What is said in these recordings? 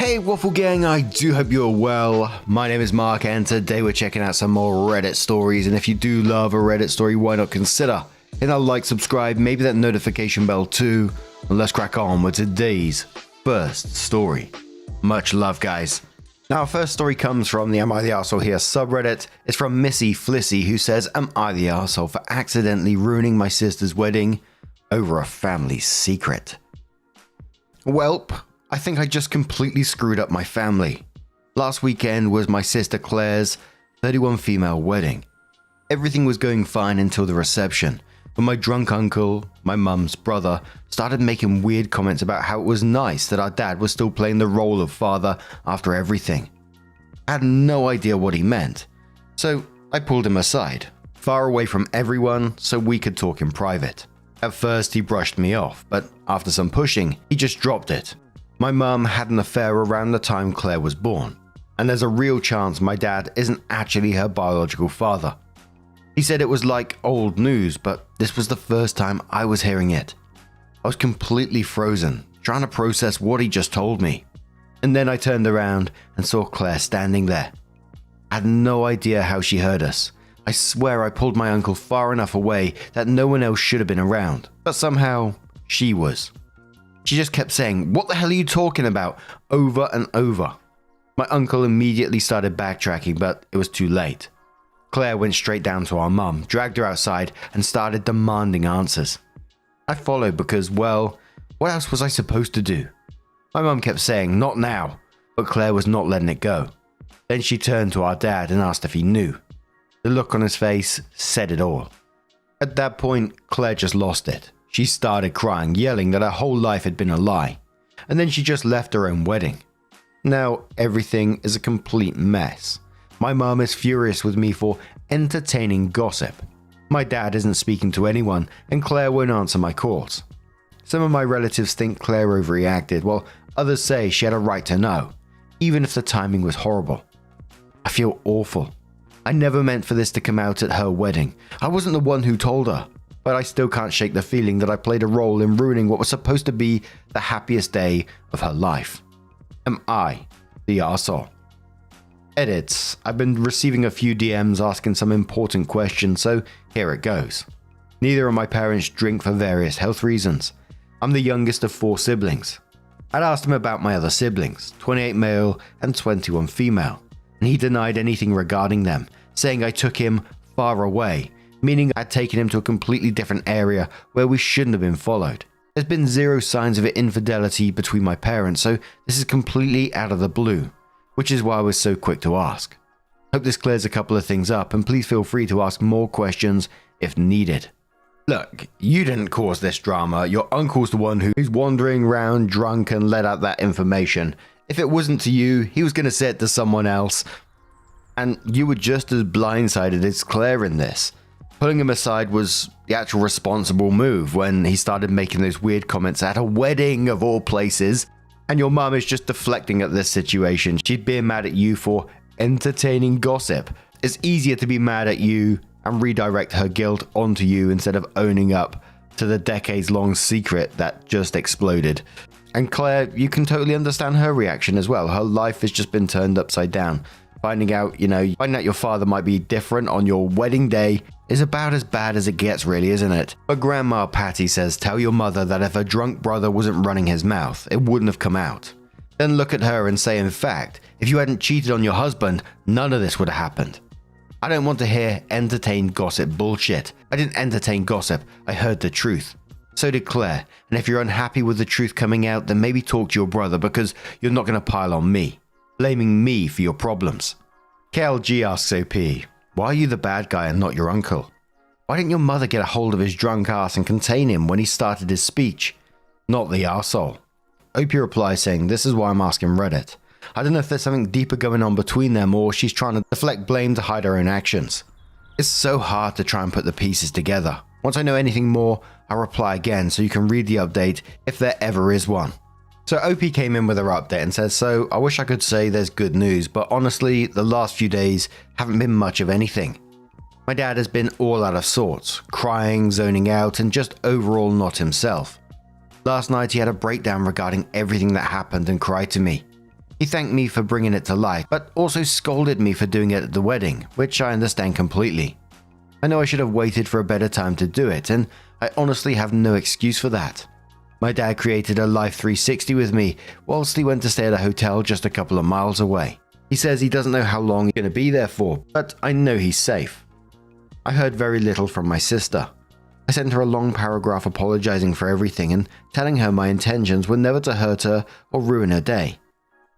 Hey Waffle Gang, I do hope you're well. My name is Mark and today we're checking out some more Reddit stories, and if you do love a Reddit story, why not consider hitting that like, subscribe, maybe that notification bell too, and let's crack on with today's first story. Much love, guys. Now, our first story comes from the Am I the Arsehole Here subreddit. It's from Missy-flissy, who says, am I the arsehole for accidentally ruining my sister's wedding over a family secret? Welp, I think I just completely screwed up my family. Last weekend was my sister Claire's 31 female wedding. Everything was going fine until the reception, when my drunk uncle, my mum's brother, started making weird comments about how it was nice that our dad was still playing the role of father after everything. I had no idea what he meant, so I pulled him aside, far away from everyone so we could talk in private. At first he brushed me off, but after some pushing, he just dropped it. My mum had an affair around the time Claire was born, and there's a real chance my dad isn't actually her biological father. He said it was like old news, but this was the first time I was hearing it. I was completely frozen, trying to process what he just told me. And then I turned around and saw Claire standing there. I had no idea how she heard us. I swear I pulled my uncle far enough away that no one else should have been around, but somehow she was. She just kept saying, "What the hell are you talking about?" over and over. My uncle immediately started backtracking, but it was too late. Claire went straight down to our mum, dragged her outside, and started demanding answers. I followed because, well, what else was I supposed to do? My mum kept saying, "Not now," but Claire was not letting it go. Then she turned to our dad and asked if he knew. The look on his face said it all. At that point, Claire just lost it. She started crying, yelling that her whole life had been a lie, and then she just left her own wedding. Now, everything is a complete mess. My mum is furious with me for entertaining gossip. My dad isn't speaking to anyone, and Claire won't answer my calls. Some of my relatives think Claire overreacted, while others say she had a right to know, even if the timing was horrible. I feel awful. I never meant for this to come out at her wedding. I wasn't the one who told her. But I still can't shake the feeling that I played a role in ruining what was supposed to be the happiest day of her life. Am I the arsehole? Edits. I've been receiving a few DMs asking some important questions, so here it goes. Neither of my parents drink for various health reasons. I'm the youngest of 4 siblings. I'd asked him about my other siblings, 28 male and 21 female, and he denied anything regarding them, saying I took him far away, meaning I'd taken him to a completely different area where we shouldn't have been followed. There's been zero signs of infidelity between my parents, so this is completely out of the blue, which is why I was so quick to ask. Hope this clears a couple of things up, and please feel free to ask more questions if needed. Look, you didn't cause this drama. Your uncle's the one who's wandering around drunk and let out that information. If it wasn't to you, he was going to say it to someone else, and you were just as blindsided as Claire in this. Pulling him aside was the actual responsible move when he started making those weird comments at a wedding of all places, and your mum is just deflecting at this situation. She'd be mad at you for entertaining gossip. It's easier to be mad at you and redirect her guilt onto you instead of owning up to the decades-long secret that just exploded. And Claire, you can totally understand her reaction as well. Her life has just been turned upside down. Finding out your father might be different on your wedding day is about as bad as it gets, really, isn't it? But Grandma Patty says tell your mother that if her drunk brother wasn't running his mouth, it wouldn't have come out. Then look at her and say, in fact, if you hadn't cheated on your husband, none of this would have happened. I don't want to hear entertain gossip bullshit. I didn't entertain gossip, I heard the truth. So did Claire, and if you're unhappy with the truth coming out, then maybe talk to your brother, because you're not going to pile on me, blaming me for your problems. KLG asks OP, why are you the bad guy and not your uncle? Why didn't your mother get a hold of his drunk ass and contain him when he started his speech? Not the arsehole. OP replies saying, this is why I'm asking Reddit. I don't know if there's something deeper going on between them or she's trying to deflect blame to hide her own actions. It's so hard to try and put the pieces together. Once I know anything more, I'll reply again so you can read the update if there ever is one. So OP came in with her update and says, so I wish I could say there's good news, but honestly, the last few days haven't been much of anything. My dad has been all out of sorts, crying, zoning out, and just overall not himself. Last night he had a breakdown regarding everything that happened and cried to me. He thanked me for bringing it to light, but also scolded me for doing it at the wedding, which I understand completely. I know I should have waited for a better time to do it, and I honestly have no excuse for that. My dad created a life 360 with me whilst he went to stay at a hotel just a couple of miles away. He says he doesn't know how long he's going to be there for, but I know he's safe. I heard very little from my sister. I sent her a long paragraph apologizing for everything and telling her my intentions were never to hurt her or ruin her day.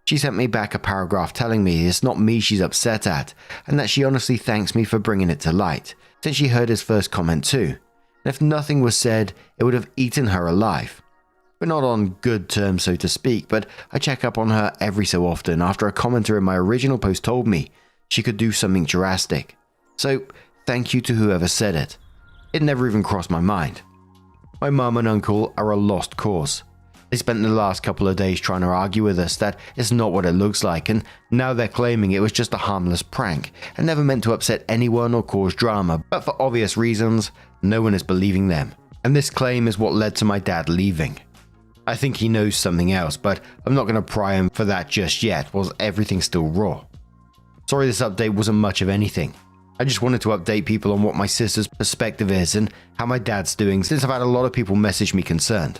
She sent me back a paragraph telling me it's not me she's upset at, and that she honestly thanks me for bringing it to light, since she heard his first comment too. And if nothing was said, it would have eaten her alive. We're not on good terms, so to speak, but I check up on her every so often after a commenter in my original post told me she could do something drastic. So, thank you to whoever said it. It never even crossed my mind. My mum and uncle are a lost cause. They spent the last couple of days trying to argue with us that it's not what it looks like, and now they're claiming it was just a harmless prank and never meant to upset anyone or cause drama, but for obvious reasons, no one is believing them. And this claim is what led to my dad leaving. I think he knows something else, but I'm not going to pry him for that just yet, whilst everything's still raw. Sorry this update wasn't much of anything. I just wanted to update people on what my sister's perspective is and how my dad's doing, since I've had a lot of people message me concerned.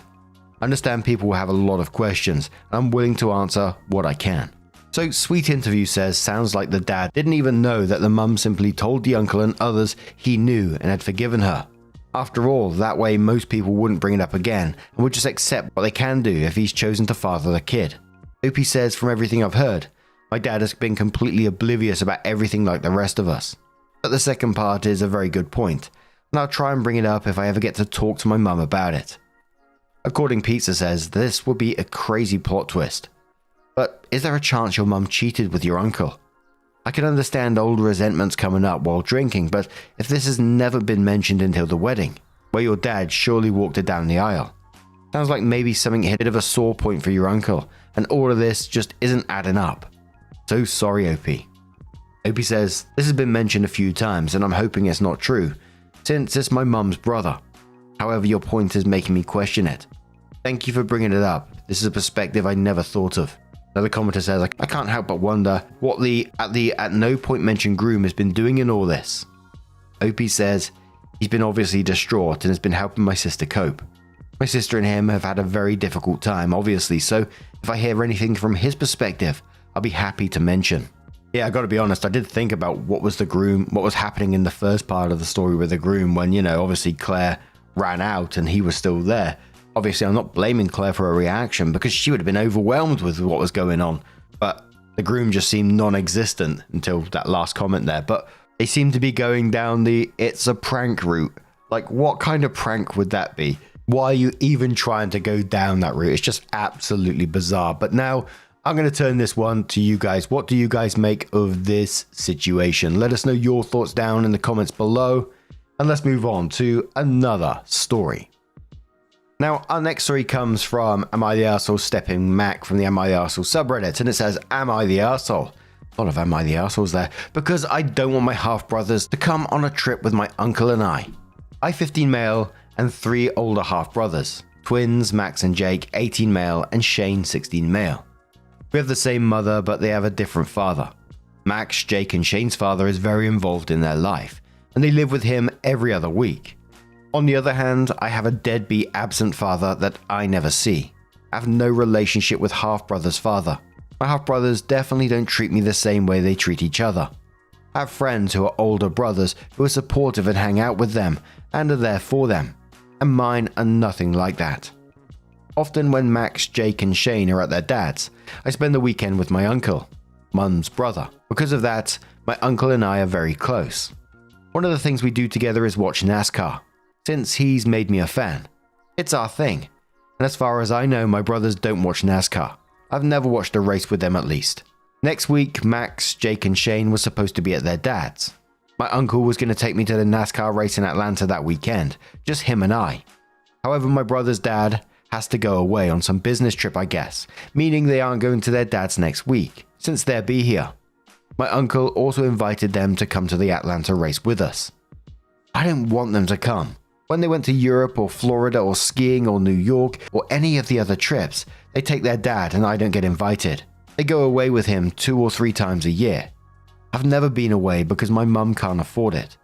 I understand people will have a lot of questions, and I'm willing to answer what I can. So Sweet Interview says sounds like the dad didn't even know that the mum simply told the uncle and others he knew and had forgiven her. After all, that way most people wouldn't bring it up again and would just accept what they can do if he's chosen to father the kid. Opie says, from everything I've heard, my dad has been completely oblivious about everything like the rest of us. But the second part is a very good point, and I'll try and bring it up if I ever get to talk to my mum about it. According Pizza says, this would be a crazy plot twist. But is there a chance your mum cheated with your uncle? I can understand old resentments coming up while drinking, but if this has never been mentioned until the wedding, where your dad surely walked her down the aisle, sounds like maybe something hit a bit of a sore point for your uncle, and all of this just isn't adding up. So sorry, Opie. Opie says, this has been mentioned a few times, and I'm hoping it's not true, since it's my mum's brother. However, your point is making me question it. Thank you for bringing it up. This is a perspective I never thought of. Another commenter says, I can't help but wonder what the at no point mentioned groom has been doing in all this. Opie says, he's been obviously distraught and has been helping my sister cope. My sister and him have had a very difficult time, obviously, so if I hear anything from his perspective, I'll be happy to mention. Yeah, I gotta be honest, I did think about what was happening in the first part of the story with the groom when, obviously Claire ran out and he was still there. Obviously, I'm not blaming Claire for her reaction because she would have been overwhelmed with what was going on. But the groom just seemed non-existent until that last comment there. But they seem to be going down the it's a prank route. Like, what kind of prank would that be? Why are you even trying to go down that route? It's just absolutely bizarre. But now I'm going to turn this one to you guys. What do you guys make of this situation? Let us know your thoughts down in the comments below. And let's move on to another story. Now, our next story comes from Am I the Arsehole Stepping Mac from the Am I the Arsehole subreddit, and it says, Am I the Arsehole? A lot of Am I the Arseholes there, because I don't want my half-brothers to come on a trip with my uncle and I. 15 male and 3 older half-brothers, twins Max and Jake, 18 male, and Shane, 16 male. We have the same mother, but they have a different father. Max, Jake, and Shane's father is very involved in their life, and they live with him every other week. On the other hand, I have a deadbeat absent father that I never see. I have no relationship with half-brother's father. My half-brothers definitely don't treat me the same way they treat each other. I have friends who are older brothers who are supportive and hang out with them and are there for them, and mine are nothing like that. Often when Max, Jake, and Shane are at their dad's, I spend the weekend with my uncle, Mum's brother. Because of that, my uncle and I are very close. One of the things we do together is watch NASCAR. Since he's made me a fan. It's our thing. And as far as I know, my brothers don't watch NASCAR. I've never watched a race with them at least. Next week, Max, Jake, and Shane were supposed to be at their dad's. My uncle was going to take me to the NASCAR race in Atlanta that weekend, just him and I. However, my brother's dad has to go away on some business trip, I guess, meaning they aren't going to their dad's next week, since they'll be here. My uncle also invited them to come to the Atlanta race with us. I didn't want them to come. When they went to Europe or Florida or skiing or New York or any of the other trips, they take their dad and I don't get invited. They go away with him 2 or 3 times a year. I've never been away because my mum can't afford it.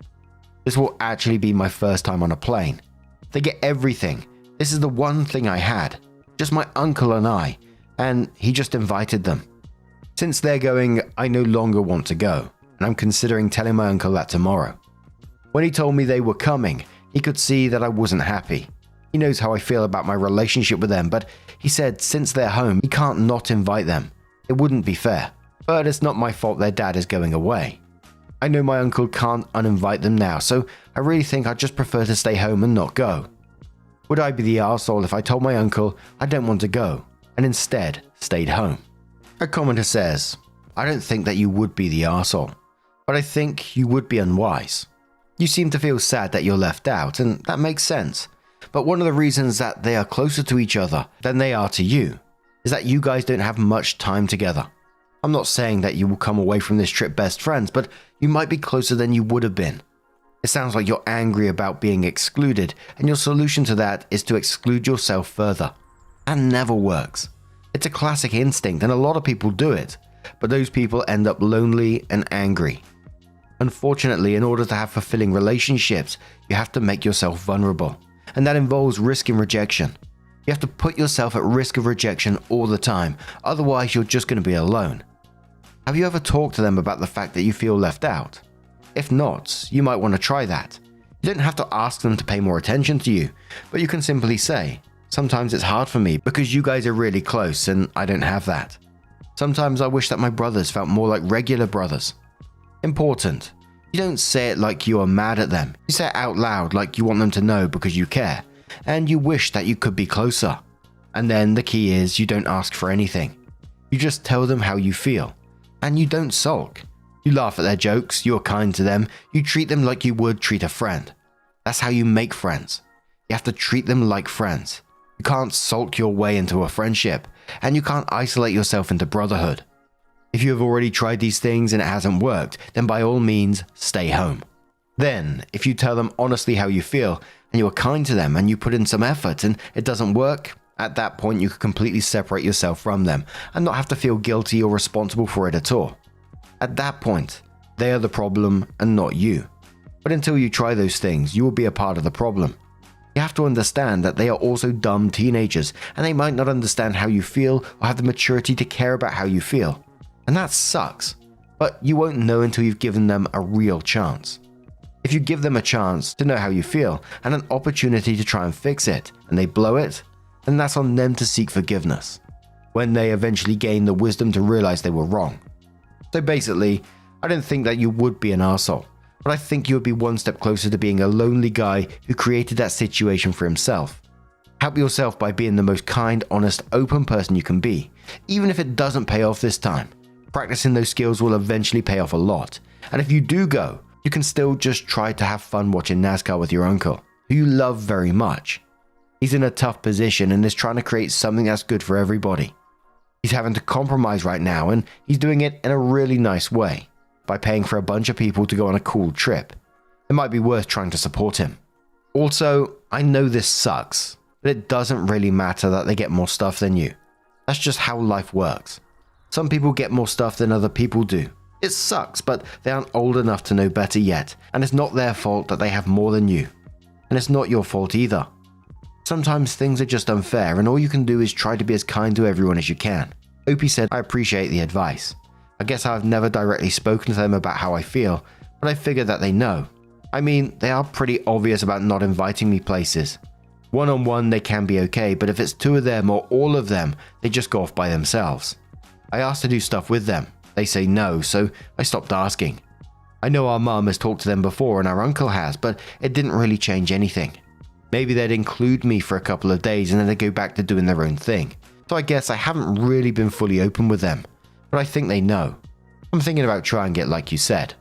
This will actually be my first time on a plane. They get everything. This is the one thing I had. Just my uncle and I, and he just invited them. Since they're going, I no longer want to go, and I'm considering telling my uncle that tomorrow. When he told me they were coming, he could see that I wasn't happy. He knows how I feel about my relationship with them, but he said since they're home, he can't not invite them. It wouldn't be fair. But it's not my fault their dad is going away. I know my uncle can't uninvite them now, so I really think I'd just prefer to stay home and not go. Would I be the arsehole if I told my uncle I don't want to go, and instead stayed home? A commenter says, I don't think that you would be the arsehole, but I think you would be unwise. You seem to feel sad that you're left out, and that makes sense. But one of the reasons that they are closer to each other than they are to you is that you guys don't have much time together. I'm not saying that you will come away from this trip best friends, but you might be closer than you would have been. It sounds like you're angry about being excluded, and your solution to that is to exclude yourself further. That never works. It's a classic instinct, and a lot of people do it, but those people end up lonely and angry. Unfortunately, in order to have fulfilling relationships, you have to make yourself vulnerable, and that involves risking rejection. You have to put yourself at risk of rejection all the time, otherwise you're just going to be alone. Have you ever talked to them about the fact that you feel left out? If not, you might want to try that. You don't have to ask them to pay more attention to you, but you can simply say, sometimes it's hard for me because you guys are really close and I don't have that. Sometimes I wish that my brothers felt more like regular brothers. Important. You don't say it like you are mad at them. You say it out loud like you want them to know because you care, and you wish that you could be closer. And then the key is you don't ask for anything. You just tell them how you feel. And you don't sulk. You laugh at their jokes, you're kind to them, you treat them like you would treat a friend. That's how you make friends. You have to treat them like friends. You can't sulk your way into a friendship, and you can't isolate yourself into brotherhood. If you have already tried these things and it hasn't worked, then by all means, stay home. Then, if you tell them honestly how you feel, and you are kind to them and you put in some effort and it doesn't work, at that point you can completely separate yourself from them and not have to feel guilty or responsible for it at all. At that point, they are the problem and not you. But until you try those things, you will be a part of the problem. You have to understand that they are also dumb teenagers and they might not understand how you feel or have the maturity to care about how you feel. And that sucks, but you won't know until you've given them a real chance. If you give them a chance to know how you feel and an opportunity to try and fix it, and they blow it, then that's on them to seek forgiveness, when they eventually gain the wisdom to realize they were wrong. So basically, I don't think that you would be an arsehole, but I think you would be one step closer to being a lonely guy who created that situation for himself. Help yourself by being the most kind, honest, open person you can be, even if it doesn't pay off this time. Practicing those skills will eventually pay off a lot, and if you do go, you can still just try to have fun watching NASCAR with your uncle, who you love very much. He's in a tough position and is trying to create something that's good for everybody. He's having to compromise right now, and he's doing it in a really nice way, by paying for a bunch of people to go on a cool trip. It might be worth trying to support him. Also, I know this sucks, but it doesn't really matter that they get more stuff than you. That's just how life works. Some people get more stuff than other people do. It sucks, but they aren't old enough to know better yet, and it's not their fault that they have more than you. And it's not your fault either. Sometimes things are just unfair, and all you can do is try to be as kind to everyone as you can. Opie said, I appreciate the advice. I guess I've never directly spoken to them about how I feel, but I figure that they know. I mean, they are pretty obvious about not inviting me places. One-on-one they can be okay, but if it's 2 of them or all of them, they just go off by themselves. I asked to do stuff with them. They say no, so I stopped asking. I know our mum has talked to them before and our uncle has, but it didn't really change anything. Maybe they'd include me for a couple of days and then they'd go back to doing their own thing. So I guess I haven't really been fully open with them, but I think they know. I'm thinking about trying it like you said.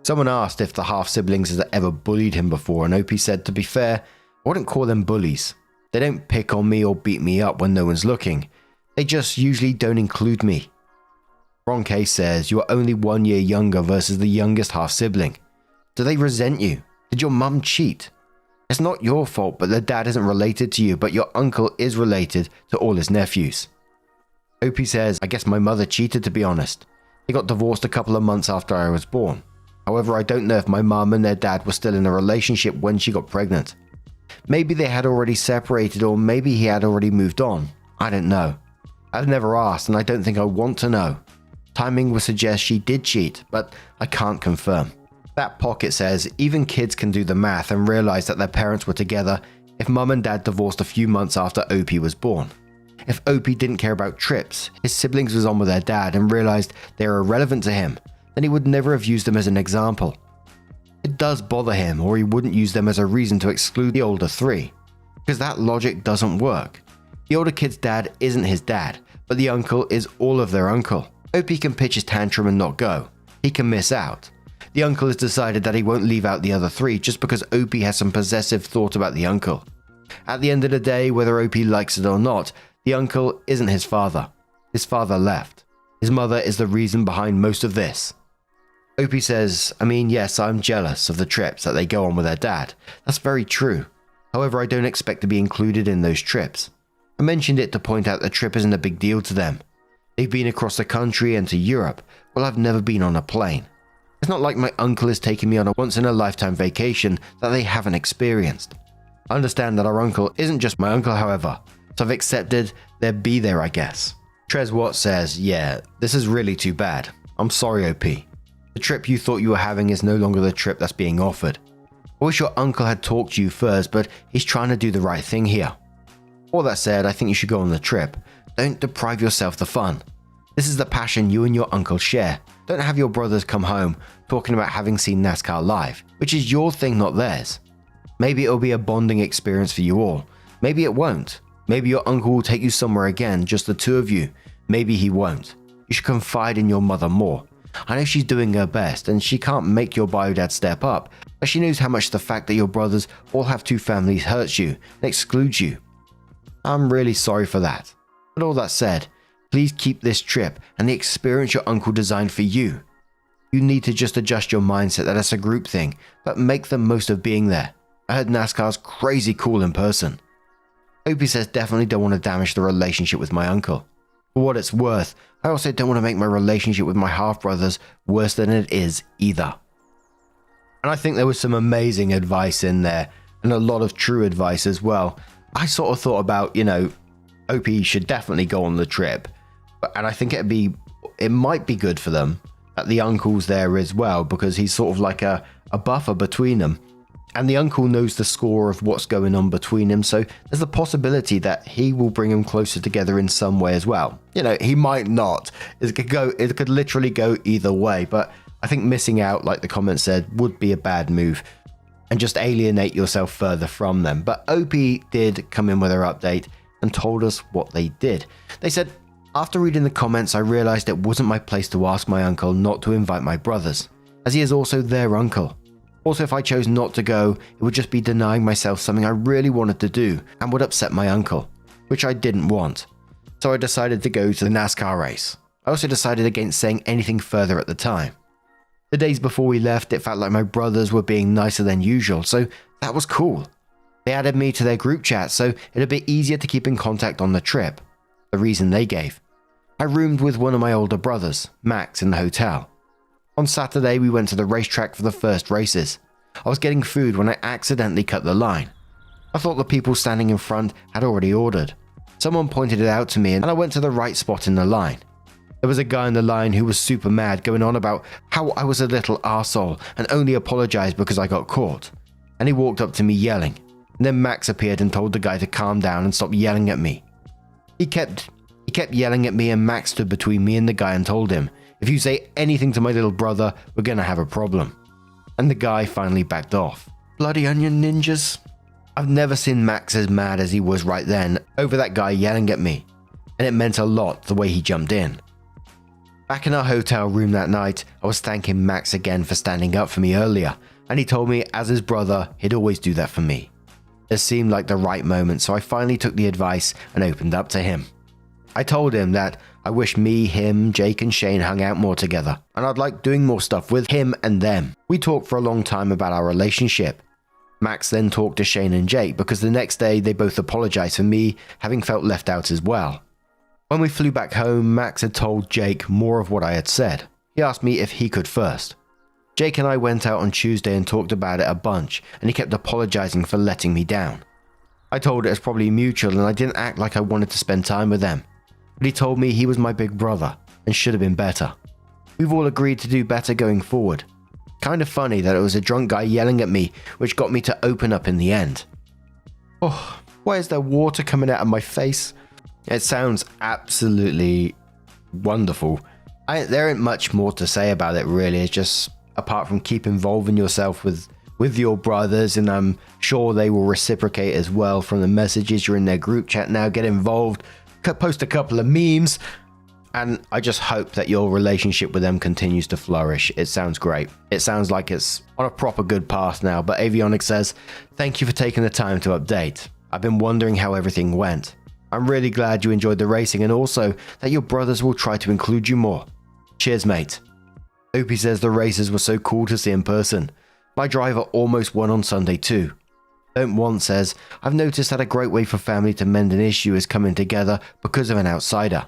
Someone asked if the half-siblings has ever bullied him before, and Opie said, to be fair, I wouldn't call them bullies. They don't pick on me or beat me up when no one's looking. They just usually don't include me. Ron K says, you are only 1 year younger versus the youngest half-sibling. Do they resent you? Did your mum cheat? It's not your fault, but their dad isn't related to you, but your uncle is related to all his nephews. Opie says, I guess my mother cheated, to be honest. They got divorced a couple of months after I was born. However, I don't know if my mum and their dad were still in a relationship when she got pregnant. Maybe they had already separated, or maybe he had already moved on. I don't know. I've never asked, and I don't think I want to know. Timing would suggest she did cheat, but I can't confirm. That pocket says even kids can do the math and realize that their parents were together if mum and dad divorced a few months after Opie was born. If Opie didn't care about trips, his siblings was on with their dad and realized they were irrelevant to him, then he would never have used them as an example. It does bother him, or he wouldn't use them as a reason to exclude the older three, because that logic doesn't work. The older kid's dad isn't his dad, but the uncle is all of their uncle. Opie can pitch his tantrum and not go. He can miss out. The uncle has decided that he won't leave out the other three just because Opie has some possessive thought about the uncle. At the end of the day, whether Opie likes it or not, the uncle isn't his father. His father left. His mother is the reason behind most of this. Opie says, yes, I'm jealous of the trips that they go on with their dad. That's very true. However, I don't expect to be included in those trips. I mentioned it to point out the trip isn't a big deal to them. They've been across the country and to Europe, while I've never been on a plane. It's not like my uncle is taking me on a once-in-a-lifetime vacation that they haven't experienced. I understand that our uncle isn't just my uncle, however, so I've accepted they'd be there, I guess. Trez Watt says, yeah, this is really too bad. I'm sorry, OP. The trip you thought you were having is no longer the trip that's being offered. I wish your uncle had talked to you first, but he's trying to do the right thing here. All that said, I think you should go on the trip. Don't deprive yourself the fun. This is the passion you and your uncle share. Don't have your brothers come home talking about having seen NASCAR live, which is your thing, not theirs. Maybe it'll be a bonding experience for you all. Maybe it won't. Maybe your uncle will take you somewhere again, just the two of you. Maybe he won't. You should confide in your mother more. I know she's doing her best and she can't make your bio dad step up, but she knows how much the fact that your brothers all have two families hurts you and excludes you. I'm really sorry for that. But all that said, please keep this trip and the experience your uncle designed for you. You need to just adjust your mindset that it's a group thing, but make the most of being there. I heard NASCAR's crazy cool in person. Opie says definitely don't want to damage the relationship with my uncle. For what it's worth, I also don't want to make my relationship with my half-brothers worse than it is either. And I think there was some amazing advice in there, and a lot of true advice as well. I sort of thought about, Opie should definitely go on the trip. And I think it might be good for them that the uncle's there as well, because he's sort of like a buffer between them. And the uncle knows the score of what's going on between them, so there's a possibility that he will bring them closer together in some way as well. He might not. It could literally go either way, but I think missing out, like the comment said, would be a bad move and just alienate yourself further from them. But Opie did come in with her update and told us what they did. They said, after reading the comments, I realized it wasn't my place to ask my uncle not to invite my brothers, as he is also their uncle. Also, if I chose not to go, it would just be denying myself something I really wanted to do and would upset my uncle, which I didn't want. So I decided to go to the NASCAR race. I also decided against saying anything further at the time. The days before we left, it felt like my brothers were being nicer than usual, so that was cool. They added me to their group chat, so it'd be easier to keep in contact on the trip. The reason they gave. I roomed with one of my older brothers, Max, in the hotel. On Saturday, we went to the racetrack for the first races. I was getting food when I accidentally cut the line. I thought the people standing in front had already ordered. Someone pointed it out to me and I went to the right spot in the line. There was a guy in the line who was super mad, going on about how I was a little arsehole and only apologized because I got caught. And he walked up to me yelling. And then Max appeared and told the guy to calm down and stop yelling at me. He kept yelling at me and Max stood between me and the guy and told him, if you say anything to my little brother, we're gonna have a problem. And the guy finally backed off. Bloody onion ninjas. I've never seen Max as mad as he was right then over that guy yelling at me. And it meant a lot the way he jumped in. Back in our hotel room that night, I was thanking Max again for standing up for me earlier, and he told me as his brother, he'd always do that for me. It seemed like the right moment, so I finally took the advice and opened up to him. I told him that I wish me, him, Jake and Shane hung out more together, and I'd like doing more stuff with him and them. We talked for a long time about our relationship. Max then talked to Shane and Jake because the next day they both apologized for me having felt left out as well. When we flew back home, Max had told Jake more of what I had said. He asked me if he could first. Jake and I went out on Tuesday and talked about it a bunch, and he kept apologizing for letting me down. I told it was probably mutual and I didn't act like I wanted to spend time with them. But he told me he was my big brother and should have been better. We've all agreed to do better going forward. Kind of funny that it was a drunk guy yelling at me which got me to open up in the end. Oh, why is there water coming out of my face? It sounds absolutely wonderful. There ain't much more to say about it really. It's just, apart from keep involving yourself with your brothers, and I'm sure they will reciprocate as well from the messages. You're in their group chat now, get involved, post a couple of memes, and I just hope that your relationship with them continues to flourish. It sounds great. It sounds like it's on a proper good path now. But Avionics says, thank you for taking the time to update. I've been wondering how everything went. I'm really glad you enjoyed the racing and also that your brothers will try to include you more. Cheers, mate. Opie says the races were so cool to see in person. My driver almost won on Sunday too. Don't Want says, I've noticed that a great way for family to mend an issue is coming together because of an outsider.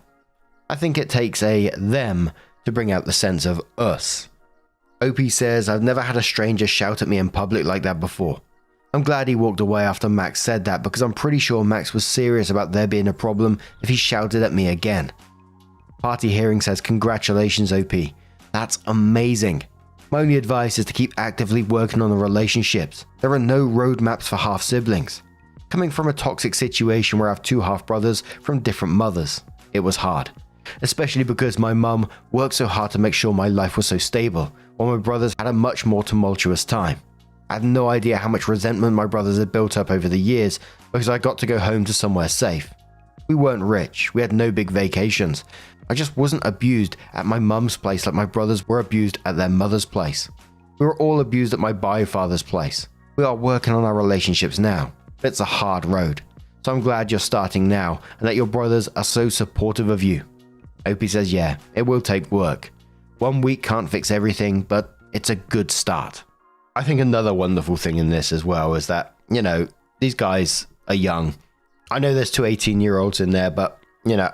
I think it takes a them to bring out the sense of us. Opie says, I've never had a stranger shout at me in public like that before. I'm glad he walked away after Max said that because I'm pretty sure Max was serious about there being a problem if he shouted at me again. Party Hearing says, congratulations OP. That's amazing. My only advice is to keep actively working on the relationships. There are no roadmaps for half siblings. Coming from a toxic situation where I have 2 half brothers from different mothers, it was hard. Especially because my mum worked so hard to make sure my life was so stable, while my brothers had a much more tumultuous time. I had no idea how much resentment my brothers had built up over the years because I got to go home to somewhere safe. We weren't rich, we had no big vacations. I just wasn't abused at my mum's place like my brothers were abused at their mother's place. We were all abused at my bio-father's place. We are working on our relationships now, but it's a hard road. So I'm glad you're starting now and that your brothers are so supportive of you. Opie says, yeah, it will take work. 1 week can't fix everything, but it's a good start. I think another wonderful thing in this as well is that, these guys are young. I know there's 2 18-year-olds in there, but,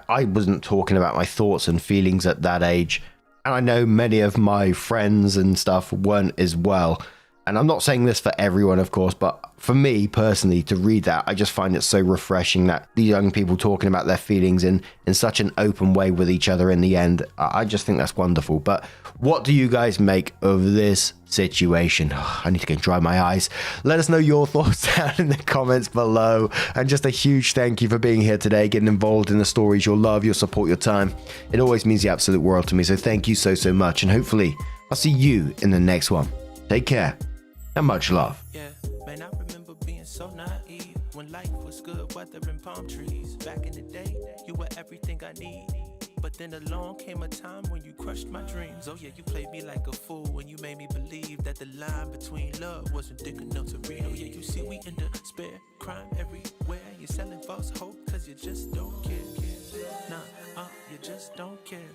I wasn't talking about my thoughts and feelings at that age. And I know many of my friends and stuff weren't as well. And I'm not saying this for everyone, of course, but for me personally, to read that, I just find it so refreshing that the young people talking about their feelings in such an open way with each other in the end. I just think that's wonderful. But what do you guys make of this situation? I need to go and dry my eyes. Let us know your thoughts down in the comments below. And just a huge thank you for being here today, getting involved in the stories, your love, your support, your time. It always means the absolute world to me. So thank you so much. And hopefully I'll see you in the next one. Take care. And much love. Yeah, man, I remember being so naive when life was good, weather and palm trees. Back in the day, you were everything I need. But then along came a time when you crushed my dreams. Oh yeah, you played me like a fool when you made me believe that the line between love wasn't thick enough to read. Oh yeah, you see we in the spare crime everywhere. You're selling false hope cause you just don't care. Nah, you just don't care.